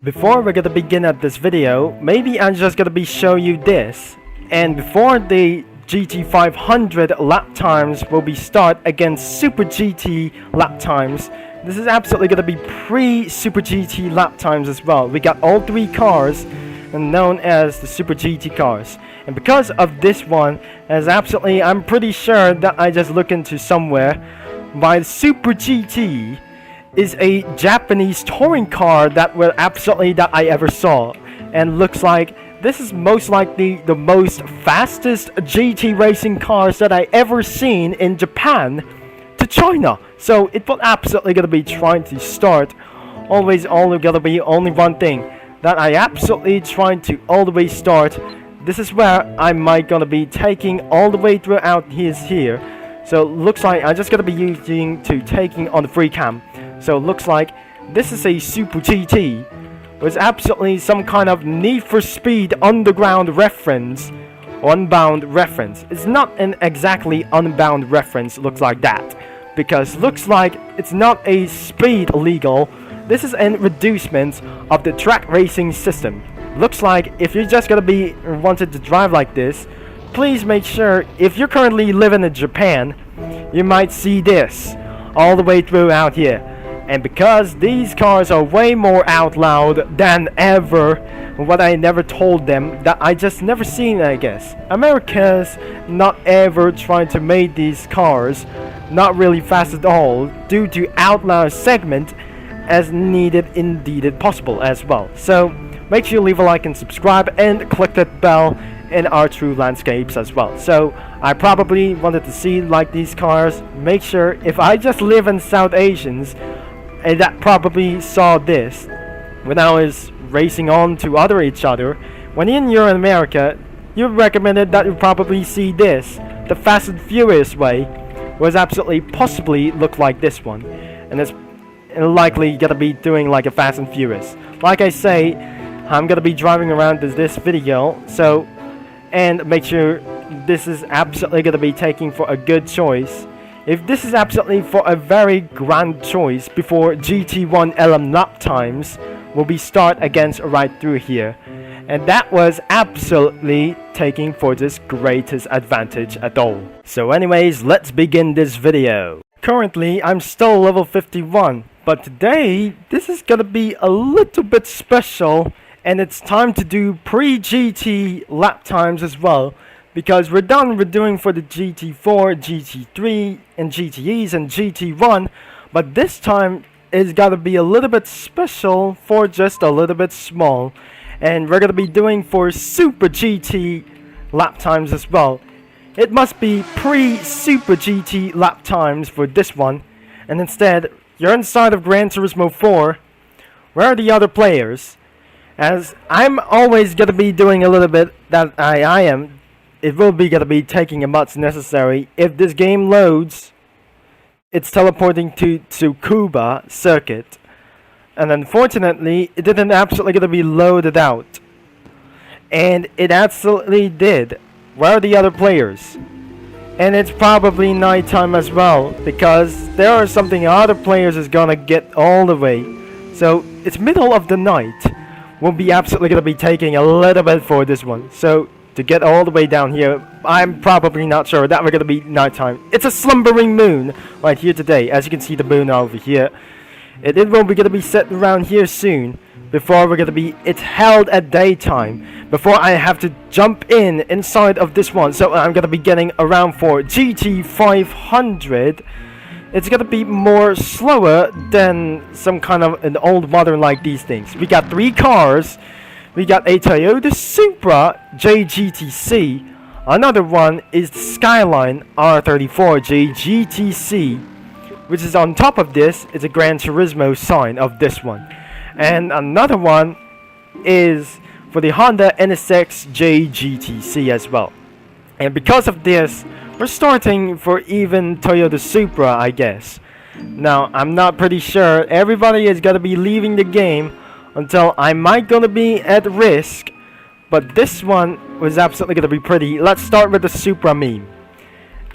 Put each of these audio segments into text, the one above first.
Before we're gonna begin at this video, maybe I'm just gonna be showing you this. And before the GT 500 lap times will be start against Super GT lap times, this is absolutely gonna be pre-Super GT lap times as well. We got all three cars known as the Super GT cars. And because of this one, as absolutely, I'm pretty sure that I just looked into somewhere, by Super GT is a Japanese touring car that I ever saw, and looks like this is most likely the most fastest GT racing cars that I ever seen in Japan to China. So it will absolutely gonna be trying to start always only gonna be only one thing that I absolutely trying to always start. This is where I might gonna be taking all the way throughout here. So looks like I'm just gonna be using to taking on the free cam. So it looks like this is a Super GT with absolutely some kind of Need for Speed underground reference, unbound reference. It's not an exactly unbound reference, looks like that, because looks like it's not a speed legal. This is an reducement of the track racing system. Looks like if you're just gonna be wanted to drive like this, please make sure if you're currently living in Japan, you might see this all the way throughout here. And because these cars are way more out loud than ever, what I never told them, that I just never seen, I guess. America's not ever trying to make these cars not really fast at all due to out loud segment as needed indeed possible as well. So make sure you leave a like and subscribe and click that bell in our true landscapes as well. So I probably wanted to see like these cars. Make sure if I just live in South Asians, and that probably saw this when I was racing on to each other. When you're in America, you recommended that you probably see this. The Fast and Furious way was absolutely possibly look like this one, and it's likely gonna be doing like a Fast and Furious. Like I say, I'm gonna be driving around this video, so and make sure this is absolutely gonna be taking for a good choice. If this is absolutely for a very grand choice before GT1 LM lap times will be start against right through here. And that was absolutely taking for this greatest advantage at all. So anyways, let's begin this video. Currently, I'm still level 51, but today, this is gonna be a little bit special, and it's time to do pre-GT lap times as well. Because we're done with doing for the GT4, GT3, and GTEs and GT1, but this time it's gotta be a little bit special for just a little bit small, and we're gonna be doing for Super GT lap times as well. It must be pre-Super GT lap times for this one, and instead you're inside of Gran Turismo 4. Where are the other players? As I'm always gonna be doing a little bit that I am. It will be gonna be taking a much necessary. If this game loads, it's teleporting to Tsukuba circuit, and unfortunately it didn't absolutely gonna be loaded out, and it absolutely did. Where are the other players? And it's probably nighttime as well, because there are something other players is gonna get all the way. So it's middle of the night. We'll be absolutely gonna be taking a little bit for this one. So to get all the way down here, I'm probably not sure that we're gonna be nighttime. It's a slumbering moon right here today. As you can see, the moon over here. It will be gonna be set around here soon. Before we're gonna be, it's held at daytime. Before I have to jump inside of this one. So I'm gonna be getting around for GT 500. It's gonna be more slower than some kind of an old modern like these things. We got three cars. We got a Toyota Supra JGTC. Another one is the Skyline R34 JGTC, which is on top of this is a Gran Turismo sign of this one. And another one is for the Honda NSX JGTC as well. And because of this, we're starting for even Toyota Supra, I guess. Now, I'm not pretty sure. Everybody is gonna be leaving the game until I might gonna be at risk, but this one was absolutely gonna be pretty. Let's start with the Supra meme.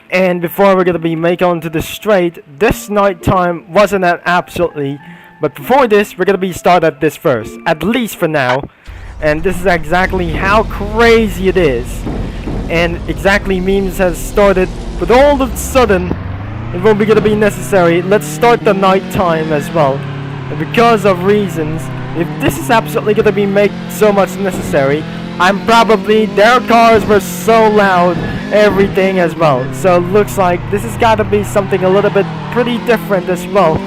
And before we're gonna be make on to the straight, this nighttime wasn't that absolutely But before this, we're gonna be start at this first, at least for now. And this is exactly how crazy it is. And exactly memes has started, but all of a sudden, it won't be gonna be necessary. Let's start the night time as well. And because of reasons, if this is absolutely gonna be make so much necessary, I'm probably, their cars were so loud, everything as well. So it looks like this has gotta be something a little bit pretty different as well.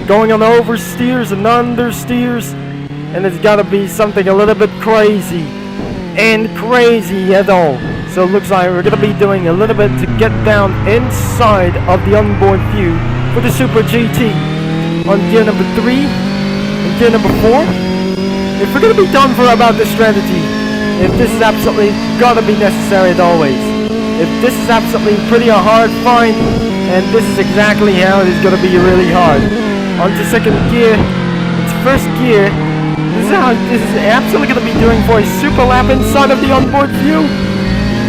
Going on oversteers and understeers, and it's gotta be something a little bit crazy. And crazy at all. So it looks like we're gonna be doing a little bit to get down inside of the onboard view for the Super GT. On gear number 3 and gear number 4. If we're gonna be done for about this strategy, if this is absolutely gotta be necessary as always. If this is absolutely pretty a hard find, and this is exactly how it is gonna be really hard. On to second gear, it's first gear. This is how this is absolutely gonna be doing for a super lap inside of the onboard view.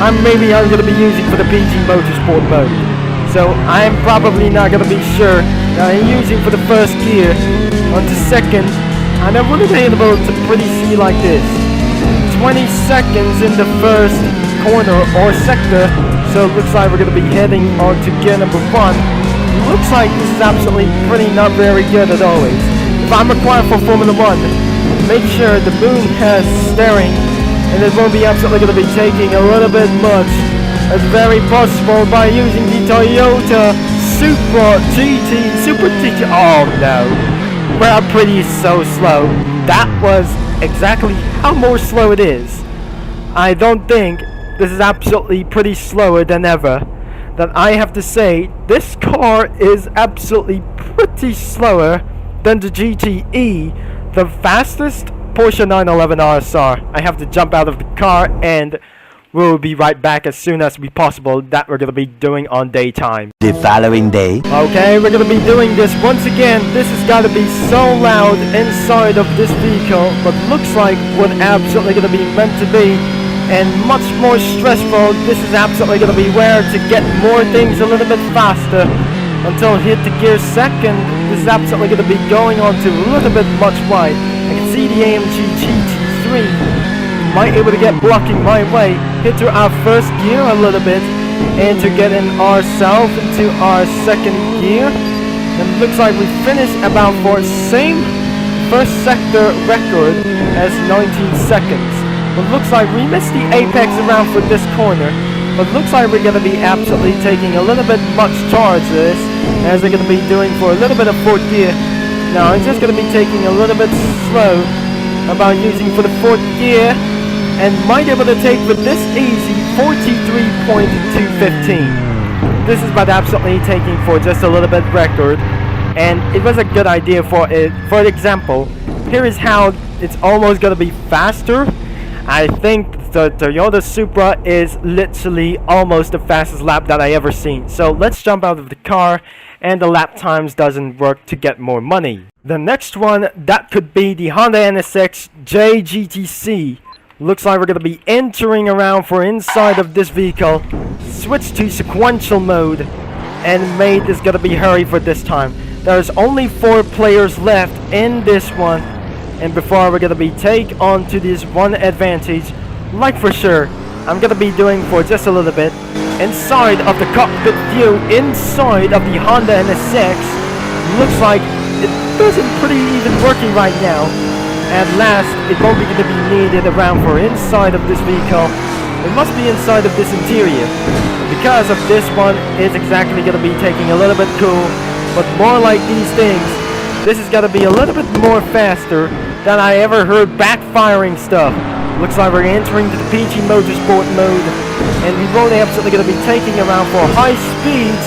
I'm gonna be using for the PG Motorsport mode. So I'm probably not gonna be sure that I'm using for the first gear. On to second, and I wouldn't be able to pretty see like this. 20 seconds in the first corner or sector, so it looks like we're going to be heading on to gear number 1. It looks like this is absolutely pretty not very good at always. If I'm required for Formula 1, make sure the moon has steering, and it won't be absolutely going to be taking a little bit much. It's very possible by using the Toyota Super GT. Oh no, we're pretty so slow. That was exactly how more slow it is. I don't think this is absolutely pretty slower than ever. That I have to say, this car is absolutely pretty slower than the GTE, the fastest Porsche 911 RSR. I have to jump out of the car and we'll be right back as soon as possible. That we're going to be doing on daytime. The following day. Okay, we're going to be doing this once again. This has got to be so loud inside of this vehicle, but looks like what absolutely going to be meant to be, and much more stressful. This is absolutely going to be where to get more things a little bit faster until hit the gear second. This is absolutely going to be going on to a little bit much wide. I can see the AMG GT3 might able to get blocking my way. Hit to our first gear a little bit and to get in ourselves into our second gear. And it looks like we finished about for same first sector record as 19 seconds. But looks like we missed the apex around for this corner. But looks like we're going to be absolutely taking a little bit much charge this, as we're going to be doing for a little bit of fourth gear. Now I'm just going to be taking a little bit slow about using for the fourth gear, and might be able to take for this easy 43.215. This is about absolutely taking for just a little bit record, and it was a good idea for it. For example, here is how it's almost gonna be faster. I think the Toyota Supra is literally almost the fastest lap that I ever seen. So let's jump out of the car, and the lap times doesn't work to get more money. The next one, that could be the Honda NSX JGTC. Looks like we're going to be entering around for inside of this vehicle. Switch to sequential mode, and mate is going to be hurry for this time. There's only 4 players left in this one, and before we're going to be take on to this one advantage, like for sure, I'm going to be doing for just a little bit inside of the cockpit view inside of the Honda NSX. Looks like it doesn't pretty even working right now. At last, it won't be going to be needed around for inside of this vehicle. It must be inside of this interior. Because of this one, it's exactly going to be taking a little bit cool, but more like these things. This is going to be a little bit more faster than I ever heard backfiring stuff. Looks like we're entering the PG Motorsport mode, and we won't absolutely going to be taking around for high speeds.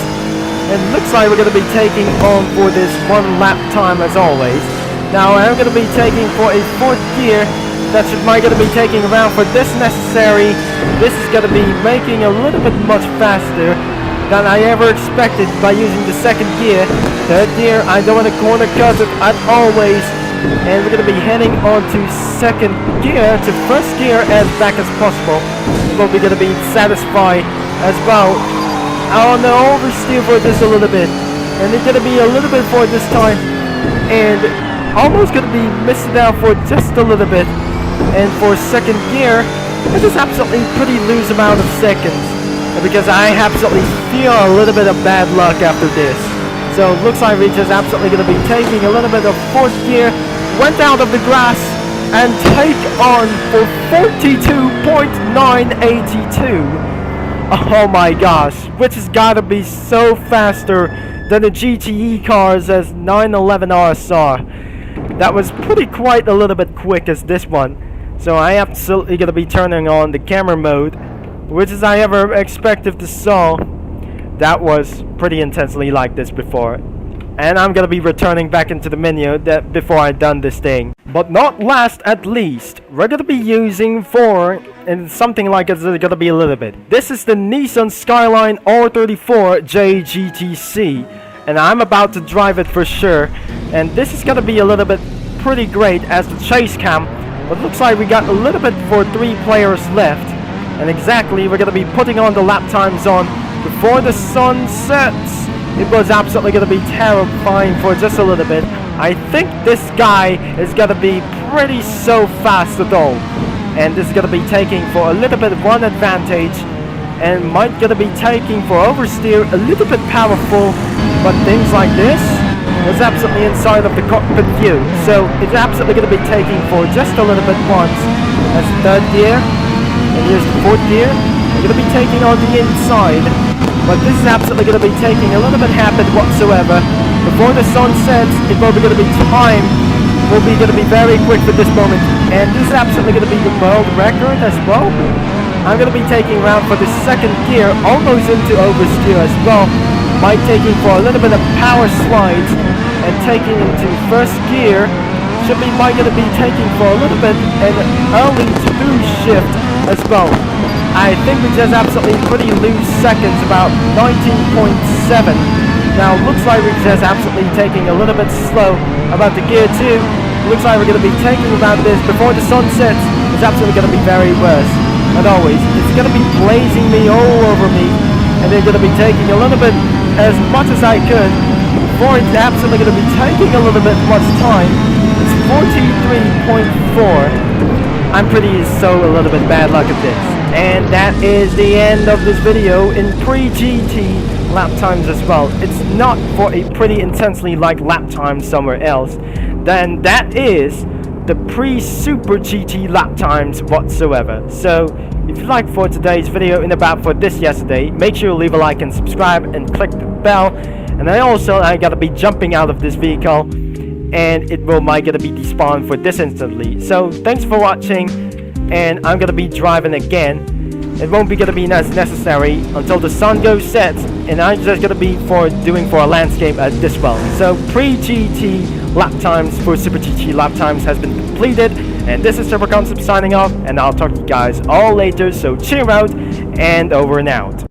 And looks like we're going to be taking on for this one lap time as always. Now I'm going to be taking for a fourth gear. That might going to be taking around for this necessary. This is going to be making a little bit much faster than I ever expected by using the second gear. Third gear, I don't want to corner cut it as always. And we're going to be heading on to second gear to first gear as back as possible. But we're going to be satisfied as well. I want to oversteer for this a little bit. And it's going to be a little bit for this time. And almost gonna be missing out for just a little bit. And for second gear, this is absolutely pretty loose amount of seconds, because I absolutely feel a little bit of bad luck after this. So it looks like we're just absolutely going to be taking a little bit of fourth gear, went out of the grass, and take on for 42.982. Oh my gosh, which has got to be so faster than the GTE cars as 911 RSR. That was pretty quite a little bit quick as this one. So I absolutely going to be turning on the camera mode, which is I ever expected to saw. That was pretty intensely like this before. And I'm gonna be returning back into the menu that before I done this thing. But not last at least, we're gonna be using for, and something like it's gonna be a little bit. This is the Nissan Skyline R34 JGTC. And I'm about to drive it for sure. And this is gonna be a little bit pretty great as the chase cam. But looks like we got a little bit for 3 players left. And exactly, we're going to be putting on the lap times on before the sun sets. It was absolutely going to be terrifying for just a little bit. I think this guy is going to be pretty so fast at all. And this is going to be taking for a little bit of one advantage. And might going to be taking for oversteer a little bit powerful. But things like this was absolutely inside of the cockpit view. So it's absolutely going to be taking for just a little bit once. That's third gear. And here's the fourth gear. We're going to be taking on the inside. But this is absolutely going to be taking a little bit rapid whatsoever. Before the sun sets, it will be going to be time. Will be going to be very quick for this moment. And this is absolutely going to be the world record as well. I'm going to be taking around for the second gear, almost into oversteer as well. By taking for a little bit of power slides. And taking into first gear. Should be going to be taking for a little bit an early to-do shift as well. I think we just absolutely pretty loose seconds, about 19.7. Now looks like we're just absolutely taking a little bit slow about the gear 2. Looks like we're going to be taking about this before the sun sets. It's absolutely going to be very worse. And always, it's going to be blazing me all over me. And they're going to be taking a little bit as much as I could before it's absolutely going to be taking a little bit much time. It's 43.4. I'm pretty so a little bit bad luck at this. And that is the end of this video in pre-GT lap times as well. It's not for a pretty intensely like lap time somewhere else. Then that is the pre-Super GT lap times whatsoever. So if you like for today's video and about for this yesterday, make sure you leave a like and subscribe and click the bell. And I gotta be jumping out of this vehicle, and it will might gonna be despawned for this instantly. So thanks for watching, and I'm gonna be driving again. It won't be gonna be as necessary until the sun goes set, and I'm just gonna be doing for a landscape as this well. So pre-GT lap times for Super GT lap times has been completed, and this is Responsibly signing off, and I'll talk to you guys all later. So cheer out, and over and out.